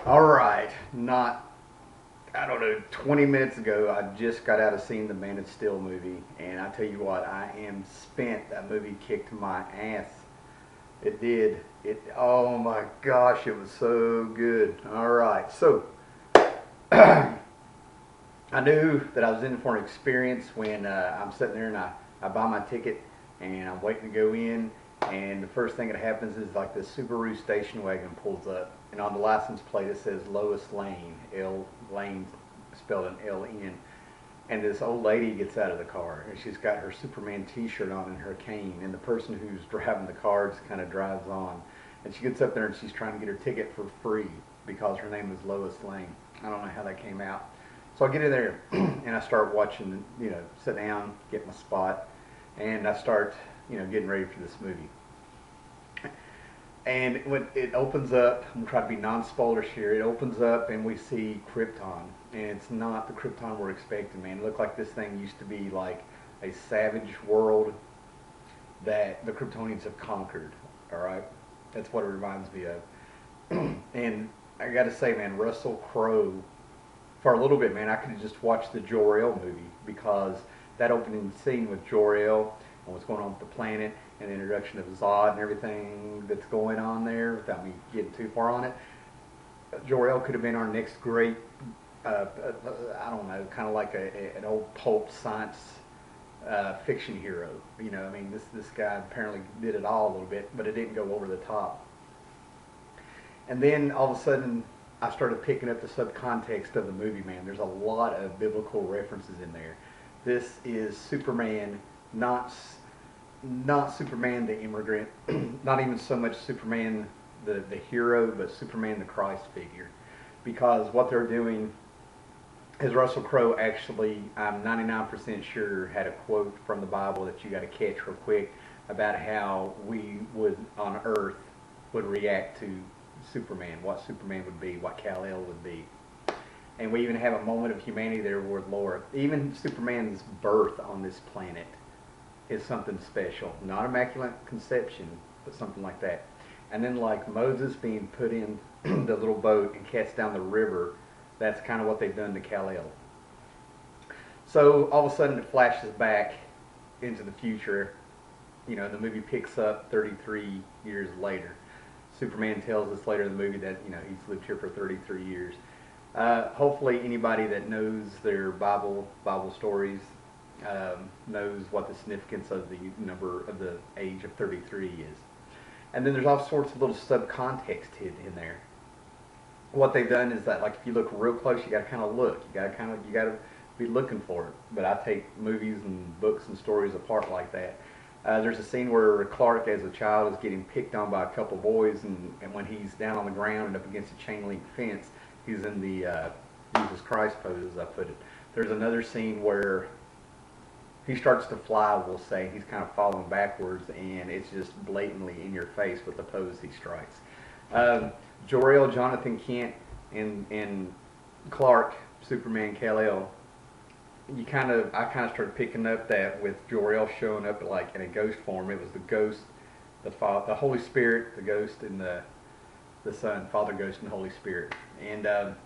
All right, I don't know, 20 minutes ago, I just got out of seeing the Man of Steel movie, and I tell you what, I am spent. That movie kicked my ass. It did. Oh my gosh, it was so good. All right, so I knew that I was in for an experience when I'm sitting there and I buy my ticket and I'm waiting to go in, and the first thing that happens is like the Subaru station wagon pulls up, and on the license plate it says Lois Lane, Lane spelled an L-N, and this old lady gets out of the car and she's got her Superman t-shirt on and her cane, and the person who's driving the car just kind of drives on, and she gets up there and she's trying to get her ticket for free because her name is Lois Lane. I don't know how that came out. So I get in there and I start watching, sit down, get my spot, and I start, getting ready for this movie. And when it opens up, I'm trying to be non-spoilers here. It opens up and we see Krypton, and it's not the Krypton we're expecting, man. It looked like this thing used to be like a savage world that the Kryptonians have conquered. All right, that's what it reminds me of. And I got to say, man, Russell Crowe. For a little bit, man, I could have just watched the Jor-El movie, because that opening scene with Jor-El and what's going on with the planet and the introduction of Zod and everything that's going on there, without me getting too far on it, Jor-El could have been our next great, I don't know, kind of like an old pulp science fiction hero. I mean, this guy apparently did it all a little bit, but it didn't go over the top. And then all of a sudden, I started picking up the subcontext of the movie, man. There's a lot of biblical references in there. This is Superman, not Superman the immigrant, not even so much Superman the hero, but Superman the Christ figure. Because what they're doing is Russell Crowe actually, I'm 99% sure, had a quote from the Bible that you got to catch real quick about how we would, on Earth, would react to Superman, what Superman would be, what Kal-El would be. And we even have a moment of humanity there with Laura. Even Superman's birth on this planet is something special. Not Immaculate Conception, but something like that. And then like Moses being put in the little boat and cast down the river, that's kind of what they've done to Kal-El. So all of a sudden it flashes back into the future. The movie picks up 33 years later. Superman tells us later in the movie that he's lived here for 33 years. Hopefully, anybody that knows their Bible stories knows what the significance of the age of 33 is. And then there's all sorts of little subcontext hidden in there. What they've done is that, like, if you look real close, you got to kind of look. You got to be looking for it. But I take movies and books and stories apart like that. There's a scene where Clark, as a child, is getting picked on by a couple boys, and when he's down on the ground and up against a chain link fence, he's in the Jesus Christ pose, as I put it. There's another scene where he starts to fly, we'll say. He's kind of falling backwards, and it's just blatantly in your face with the pose he strikes. Jor-El, Jonathan Kent, and Clark, Superman, Kal-El, I kind of started picking up that with Jor-El showing up like in a ghost form. It was the ghost, the Holy Spirit, the ghost, and the Son, Father, Ghost, and Holy Spirit, and a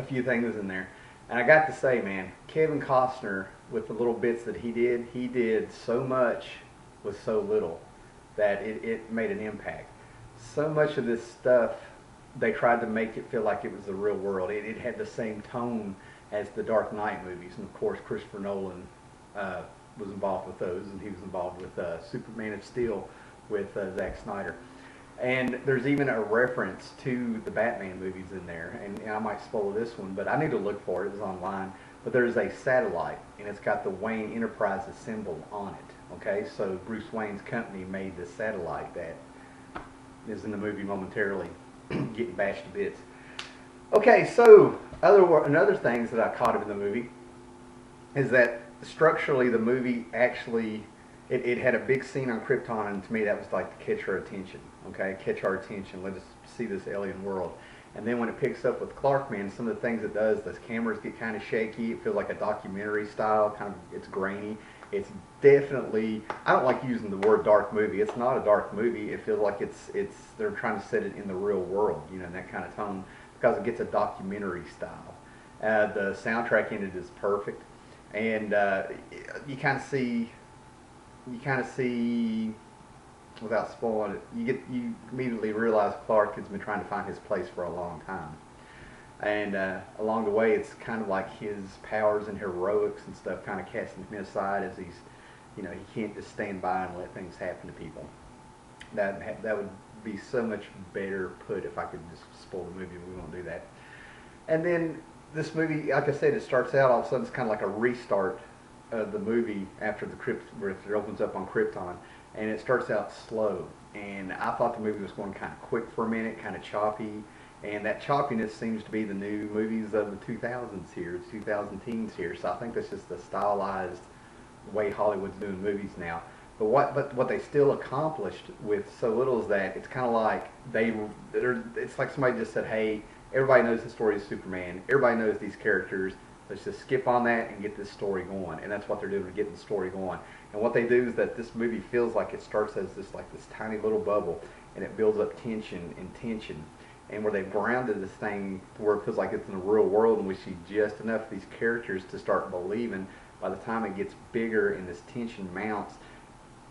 few things in there. And I got to say, man, Kevin Costner, with the little bits that he did so much with so little that it made an impact. So much of this stuff, they tried to make it feel like it was the real world. It had the same tone as the Dark Knight movies, and of course Christopher Nolan was involved with those, and he was involved with Superman of Steel with Zack Snyder. And there's even a reference to the Batman movies in there, and I might spoil this one, but I need to look for it. It's online. But there's a satellite, and it's got the Wayne Enterprises symbol on it. Okay, so Bruce Wayne's company made this satellite that is in the movie momentarily, getting bashed to bits. Okay, so another things that I caught in the movie is that structurally the movie actually, it had a big scene on Krypton, and to me that was like to catch our attention. Okay, catch our attention. Let us see this alien world. And then when it picks up with Clark, man, some of the things it does, the cameras get kind of shaky. It feels like a documentary style, kind of, it's grainy. It's definitely, I don't like using the word dark movie. It's not a dark movie. It feels like they're trying to set it in the real world, in that kind of tone. because it gets a documentary style. The soundtrack in it is perfect, and you kind of see, without spoiling it, you immediately realize Clark has been trying to find his place for a long time. And along the way, it's kind of like his powers and heroics and stuff kind of casting him aside as he's, he can't just stand by and let things happen to people. That would be so much better put if I could just spoil the movie. We won't do that. And then this movie, like I said, it starts out all of a sudden it's kind of like a restart of the movie after where it opens up on Krypton, and it starts out slow. And I thought the movie was going kind of quick for a minute, kind of choppy. And that choppiness seems to be the new movies of the 2000s here, 2010s here. So I think that's just the stylized way Hollywood's doing movies now. But what they still accomplished with so little is that it's kind of like it's like somebody just said, hey, everybody knows the story of Superman. Everybody knows these characters. Let's just skip on that and get this story going. And that's what they're doing to get the story going. And what they do is that this movie feels like it starts as this tiny little bubble, and it builds up tension and tension. And where they've grounded this thing to where it feels like it's in the real world, and we see just enough of these characters to start believing. By the time it gets bigger and this tension mounts,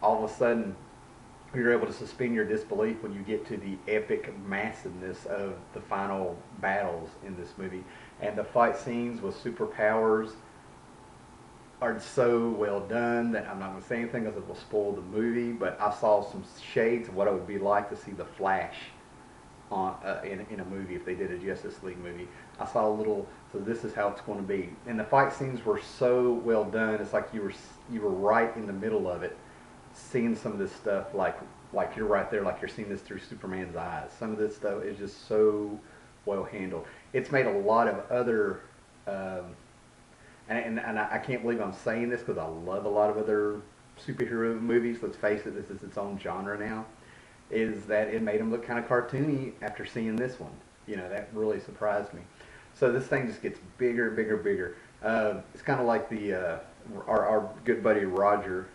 all of a sudden you're able to suspend your disbelief when you get to the epic massiveness of the final battles in this movie. And the fight scenes with superpowers are so well done that I'm not going to say anything because it will spoil the movie, but I saw some shades of what it would be like to see the Flash on in a movie if they did a Justice League movie. I saw a little, so this is how it's going to be. And the fight scenes were so well done. It's like you were right in the middle of it, seeing some of this stuff like you're right there, like you're seeing this through Superman's eyes. Some of this stuff is just so well handled. It's made a lot of other, and I can't believe I'm saying this because I love a lot of other superhero movies. Let's face it, this is its own genre now. Is that it made them look kind of cartoony after seeing this one. That really surprised me. So this thing just gets bigger, bigger, bigger. It's kind of like our good buddy Roger,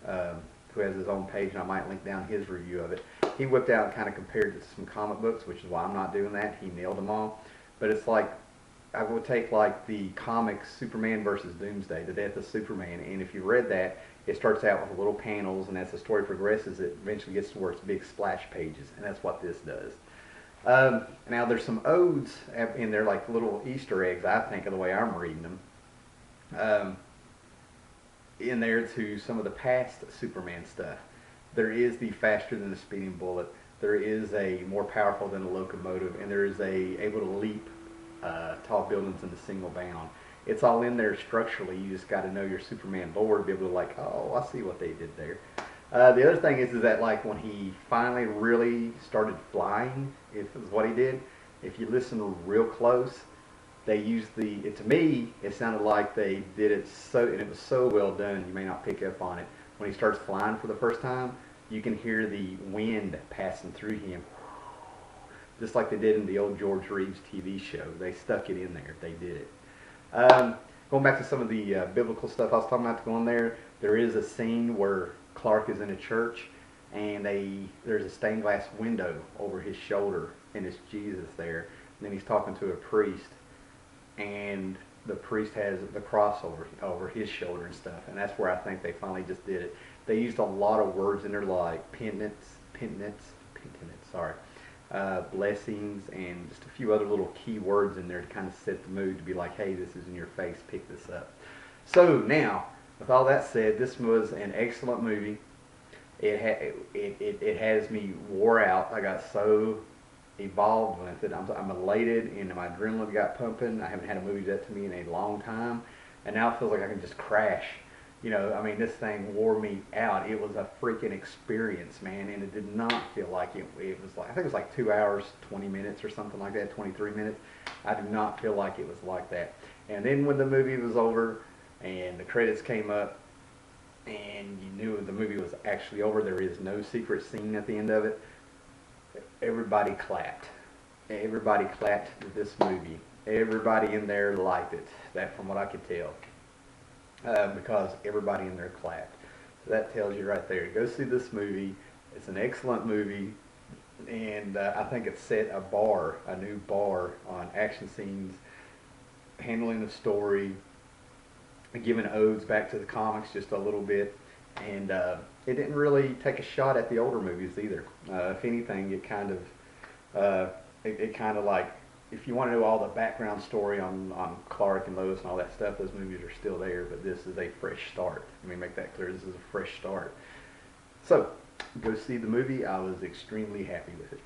who has his own page, and I might link down his review of it. He whipped out and kind of compared it to some comic books, which is why I'm not doing that. He nailed them all. But it's like, I would take like the comics Superman versus Doomsday, The Death of Superman, and if you read that, it starts out with little panels, and as the story progresses, it eventually gets to where it's big splash pages, and that's what this does. Now there's some odes in there, like little Easter eggs, I think, of the way I'm reading them, in there to some of the past Superman stuff. There is the faster than a speeding bullet. There is a more powerful than a locomotive, and there is able to leap tall buildings in a single bound. It's all in there structurally. You just got to know your Superman lore to be able to oh, I see what they did there. The other thing is that like when he finally really started flying, if it was what he did, if you listen real close, they used to me, it sounded like they did it and it was so well done, you may not pick up on it. When he starts flying for the first time, you can hear the wind passing through him, just like they did in the old George Reeves TV show. They stuck it in there. They did it. Going back to some of the biblical stuff I was talking about going there is a scene where Clark is in a church, and there's a stained glass window over his shoulder, and it's Jesus there. And then he's talking to a priest, and the priest has the cross over his shoulder and stuff. And that's where I think they finally just did it. They used a lot of words in there like penitence, blessings, and just a few other little key words in there to kind of set the mood to be like, hey, this is in your face, pick this up. So now, with all that said, this was an excellent movie. It has me wore out. I got so evolved with it. I'm elated, and my adrenaline got pumping. I haven't had a movie do that to me in a long time, and now it feels like I can just crash. This thing wore me out. It was a freaking experience, man, and it did not feel like it was like, I think it was like 2 hours, 20 minutes or something like that, 23 minutes. I did not feel like it was like that. And then when the movie was over and the credits came up and you knew the movie was actually over, there is no secret scene at the end of it, everybody clapped. Everybody clapped to this movie. Everybody in there liked it, that from what I could tell. Because everybody in there clapped. So that tells you right there. Go see this movie. It's an excellent movie. and I think it set a new bar on action scenes, handling the story, giving odes back to the comics just a little bit, and it didn't really take a shot at the older movies either. If anything, it kind of like, if you want to know all the background story on Clark and Lois and all that stuff, those movies are still there, but this is a fresh start. Let me make that clear. This is a fresh start. So, go see the movie. I was extremely happy with it.